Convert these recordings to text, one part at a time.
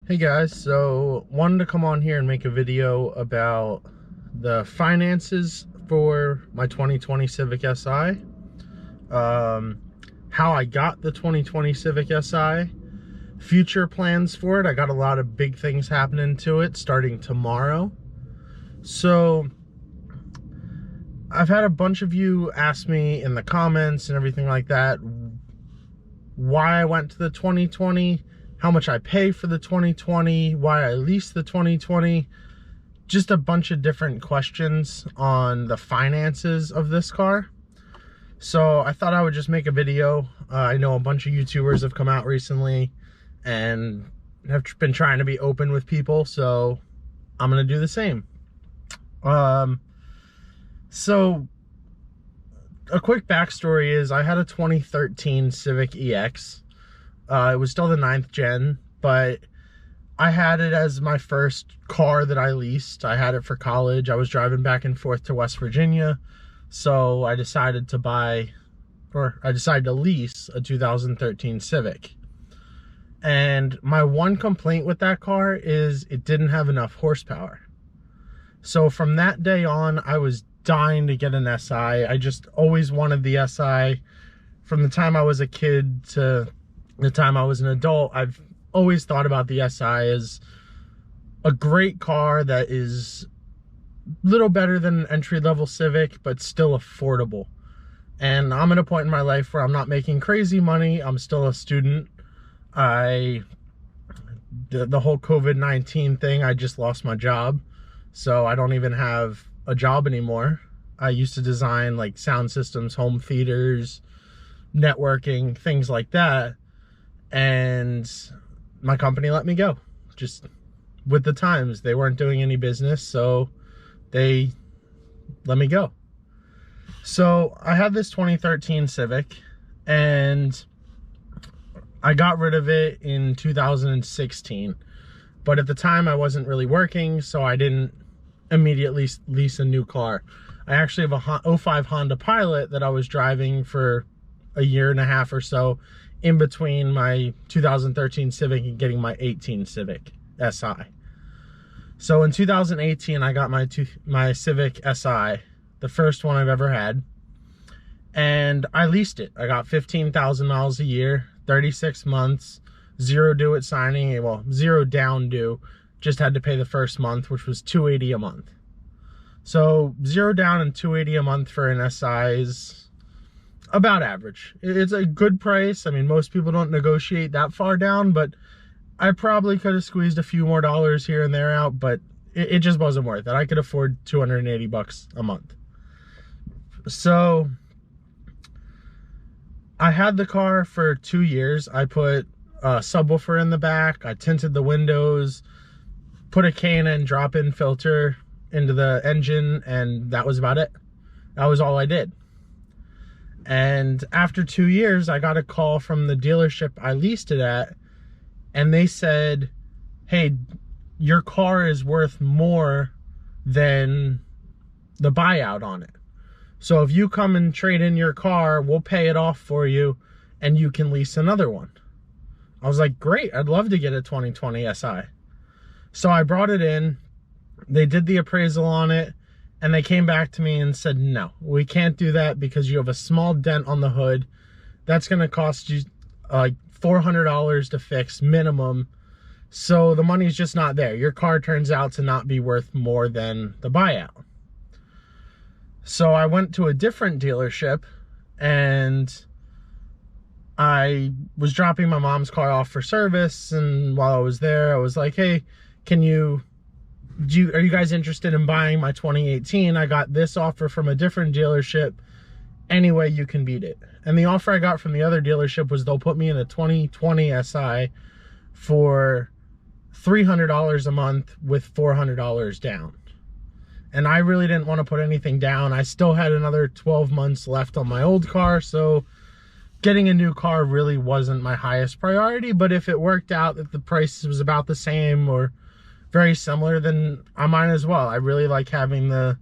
Hey guys, so wanted to come on here and make a video about the finances for my 2020 Civic Si, how I got the 2020 Civic Si, future plans for it. I got a lot of big things happening to it starting tomorrow. So I've had a bunch of you ask me in the comments and everything like that why I went to the 2020, how much I pay for the 2020, why I leased the 2020, just a bunch of different questions on the finances of this car. So I thought I would just make a video. I know a bunch of YouTubers have come out recently and have been trying to be open with people, so I'm gonna do the same. So a quick backstory is I had a 2013 Civic EX. It was still the 9th gen, but I had it as my first car that I leased. I had it for college. I was driving back and forth to West Virginia, so I decided to lease a 2013 Civic. And my one complaint with that car is it didn't have enough horsepower. So from that day on, I was dying to get an Si. I just always wanted the Si. From the time I was a kid to the time I was an adult, I've always thought about the Si as a great car that is a little better than an entry-level Civic, but still affordable. And I'm at a point in my life where I'm not making crazy money. I'm still a student. The whole COVID-19 thing, I just lost my job. So I don't even have a job anymore. I used to design like sound systems, home theaters, networking, things like that. And my company let me go. Just with the times, they weren't doing any business, so they let me go. So I had this 2013 Civic and I got rid of it in 2016. But at the time I wasn't really working, so I didn't immediately lease a new car. I actually have a 05 Honda Pilot that I was driving for a year and a half or so in between my 2013 Civic and getting my 18 Civic Si. So in 2018, I got my Civic Si, the first one I've ever had, and I leased it. I got 15,000 miles a year, 36 months, zero due at signing, well, zero down due, just had to pay the first month, which was $280 a month. So zero down and $280 a month for an Si is about average. It's a good price. I mean, most people don't negotiate that far down, but I probably could have squeezed a few more dollars here and there out, but it just wasn't worth it. I could afford 280 bucks a month. So I had the car for 2 years. I put a subwoofer in the back. I tinted the windows, put a K&N drop-in filter into the engine, and that was about it. That was all I did. And after 2 years, I got a call from the dealership I leased it at, and they said, hey, your car is worth more than the buyout on it. So if you come and trade in your car, we'll pay it off for you, and you can lease another one. I was like, great, I'd love to get a 2020 Si. So I brought it in, they did the appraisal on it, and they came back to me and said, no, we can't do that because you have a small dent on the hood. That's gonna cost you like $400 to fix minimum. So the money's just not there. Your car turns out to not be worth more than the buyout. So I went to a different dealership and I was dropping my mom's car off for service. And while I was there, I was like, hey, are you guys interested in buying my 2018? I got this offer from a different dealership. Anyway, you can beat it. And the offer I got from the other dealership was they'll put me in a 2020 Si for $300 a month with $400 down. And I really didn't want to put anything down. I still had another 12 months left on my old car, so getting a new car really wasn't my highest priority. But if it worked out that the price was about the same or very similar, then I might as well. I really like having the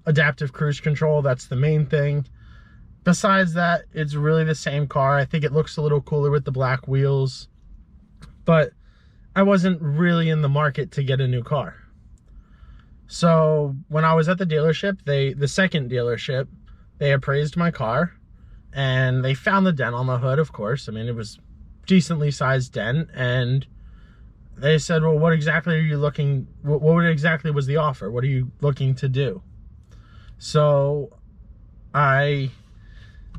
adaptive cruise control. That's the main thing. Besides that, it's really the same car. I think it looks a little cooler with the black wheels. But I wasn't really in the market to get a new car. So when I was at the dealership, the second dealership, they appraised my car and they found the dent on the hood, of course. I mean, it was decently sized dent, and they said, well, what exactly are you looking, what exactly was the offer? What are you looking to do? So I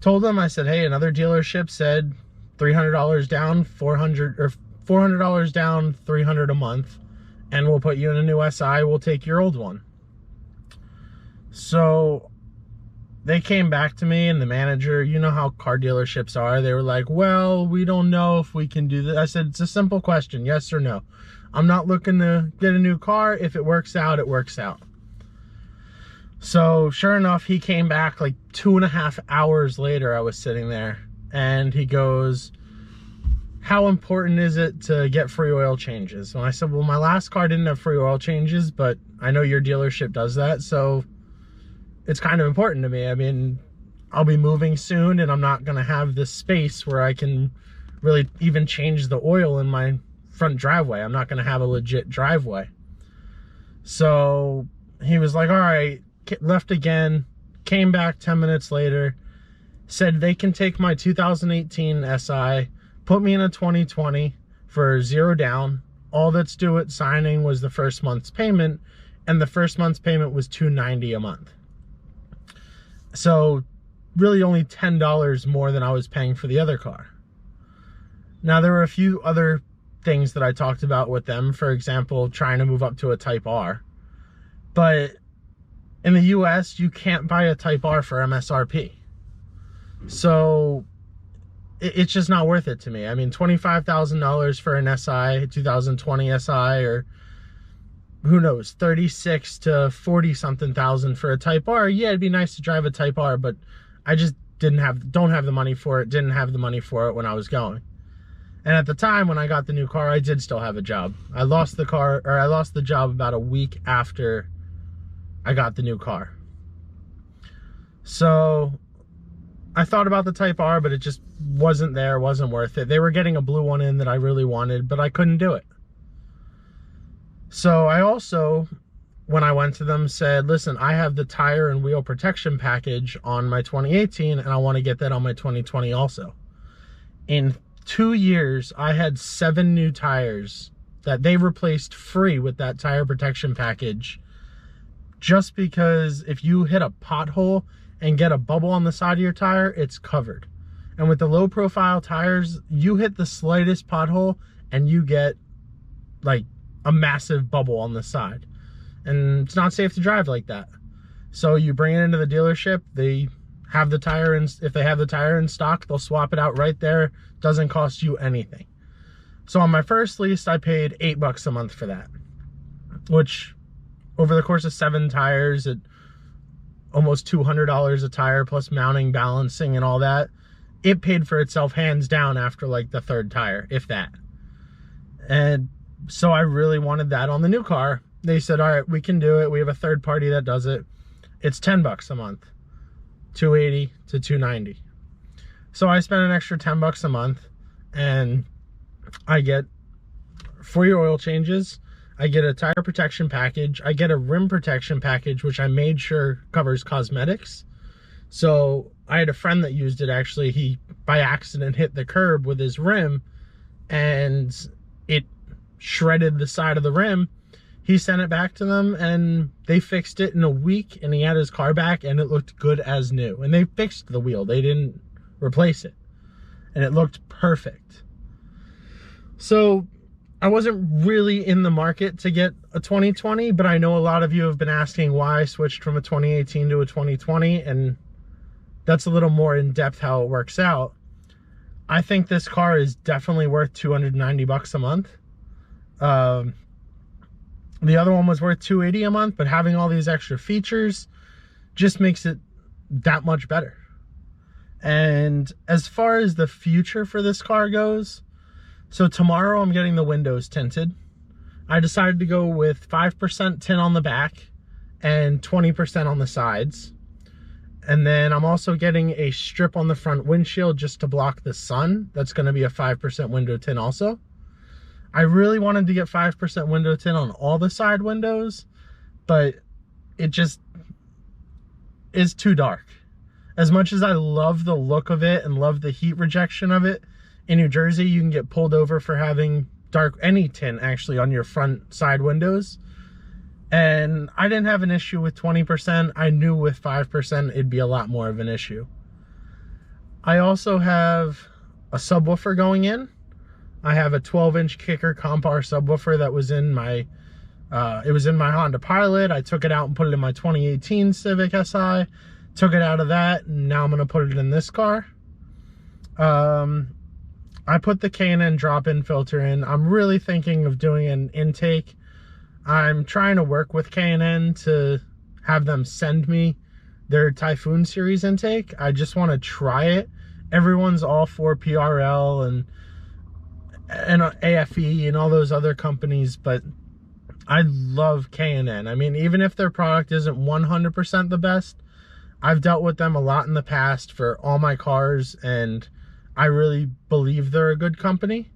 told them, I said, hey, another dealership said $300 down, $400 down, $300 a month, and we'll put you in a new SI. We'll take your old one. So they came back to me, and the manager, you know how car dealerships are, they were like, well, we don't know if we can do that. I said, it's a simple question, yes or no. I'm not looking to get a new car. If it works out, it works out. So sure enough, he came back like 2.5 hours later. I was sitting there and he goes, how important is it to get free oil changes? And I said, well, my last car didn't have free oil changes, but I know your dealership does that, so it's kind of important to me. I mean, I'll be moving soon and I'm not gonna have this space where I can really even change the oil in my front driveway. I'm not gonna have a legit driveway. So he was like, all right, left again, came back 10 minutes later, said they can take my 2018 SI, put me in a 2020 for 0 down. All that's due at signing was the first month's payment, and the first month's payment was $290 a month. So really only $10 more than I was paying for the other car. Now, there were a few other things that I talked about with them. For example, trying to move up to a Type R. But in the US, you can't buy a Type R for MSRP. So it's just not worth it to me. I mean, $25,000 for an SI, 2020 SI, or who knows, 36 to 40 something thousand for a Type R. Yeah, it'd be nice to drive a Type R, but I just don't have the money for it. Didn't have the money for it when I was going. And at the time when I got the new car, I did still have a job. I lost the job about a week after I got the new car. So I thought about the Type R, but it just wasn't there, wasn't worth it. They were getting a blue one in that I really wanted, but I couldn't do it. So I also, when I went to them, said, listen, I have the tire and wheel protection package on my 2018, and I want to get that on my 2020 also. In 2 years, I had 7 new tires that they replaced free with that tire protection package, just because if you hit a pothole and get a bubble on the side of your tire, it's covered. And with the low profile tires, you hit the slightest pothole and you get like a massive bubble on the side. And it's not safe to drive like that. So you bring it into the dealership, they have the tire, and if they have the tire in stock, they'll swap it out right there. Doesn't cost you anything. So on my first lease, I paid $8 a month for that, which over the course of 7 tires at almost $200 a tire, plus mounting, balancing, and all that, it paid for itself hands down after like the 3rd tire, if that. And so I really wanted that on the new car. They said, all right, we can do it. We have a third party that does it. It's $10 a month, $280 to $290. So I spent an extra $10 a month, and I get for your oil changes, I get a tire protection package, I get a rim protection package, which I made sure covers cosmetics. So I had a friend that used it. Actually, he by accident hit the curb with his rim and it shredded the side of the rim. He sent it back to them and they fixed it in a week, and he had his car back and it looked good as new. And they fixed the wheel, they didn't replace it, and it looked perfect. So I wasn't really in the market to get a 2020, but I know a lot of you have been asking why I switched from a 2018 to a 2020, and that's a little more in depth how it works out. I think this car is definitely worth $290 a month. The other one was worth $280 a month, but having all these extra features just makes it that much better. And as far as the future for this car goes, so tomorrow I'm getting the windows tinted. I decided to go with 5% tint on the back and 20% on the sides. And then I'm also getting a strip on the front windshield just to block the sun. That's going to be a 5% window tint also. I really wanted to get 5% window tint on all the side windows, but it just is too dark. As much as I love the look of it and love the heat rejection of it, in New Jersey, you can get pulled over for having any tint actually on your front side windows. And I didn't have an issue with 20%. I knew with 5% it'd be a lot more of an issue. I also have a subwoofer going in. I have a 12-inch kicker Compar subwoofer that was in my it was in my Honda Pilot. I took it out and put it in my 2018 Civic Si. Took it out of that, and now I'm gonna put it in this car. I put the K&N drop-in filter in. I'm really thinking of doing an intake. I'm trying to work with K&N to have them send me their Typhoon series intake. I just want to try it. Everyone's all for PRL and AFE and all those other companies, but I love K&N. I mean, even if their product isn't 100% the best, I've dealt with them a lot in the past for all my cars, and I really believe they're a good company.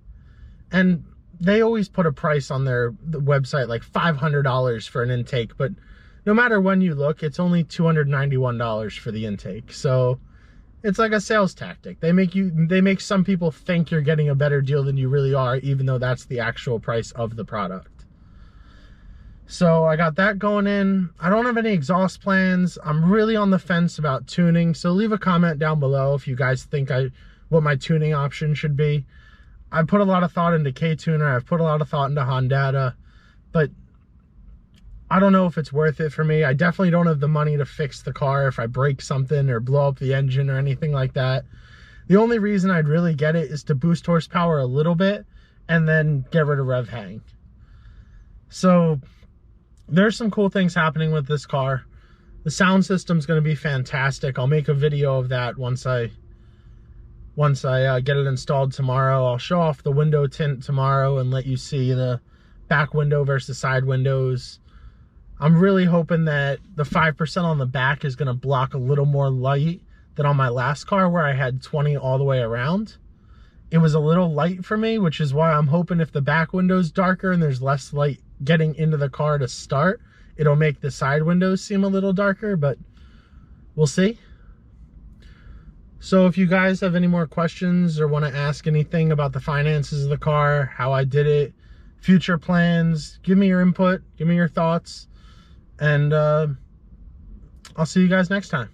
And they always put a price on their website, like $500 for an intake, but no matter when you look, it's only $291 for the intake. So it's like a sales tactic. They make some people think you're getting a better deal than you really are, even though that's the actual price of the product. So I got that going in. I don't have any exhaust plans. I'm really on the fence about tuning. So leave a comment down below if you guys think what my tuning option should be. I put a lot of thought into K-Tuner. I've put a lot of thought into Honda, but I don't know if it's worth it for me. I definitely don't have the money to fix the car if I break something or blow up the engine or anything like that. The only reason I'd really get it is to boost horsepower a little bit and then get rid of rev hang. So there's some cool things happening with this car. The sound system's going to be fantastic. I'll make a video of that once I get it installed tomorrow. I'll show off the window tint tomorrow and let you see the back window versus side windows. I'm really hoping that the 5% on the back is going to block a little more light than on my last car where I had 20 all the way around. It was a little light for me, which is why I'm hoping if the back window's darker and there's less light getting into the car to start, it'll make the side windows seem a little darker, but we'll see. So if you guys have any more questions or want to ask anything about the finances of the car, how I did it, future plans, give me your input, give me your thoughts, and I'll see you guys next time.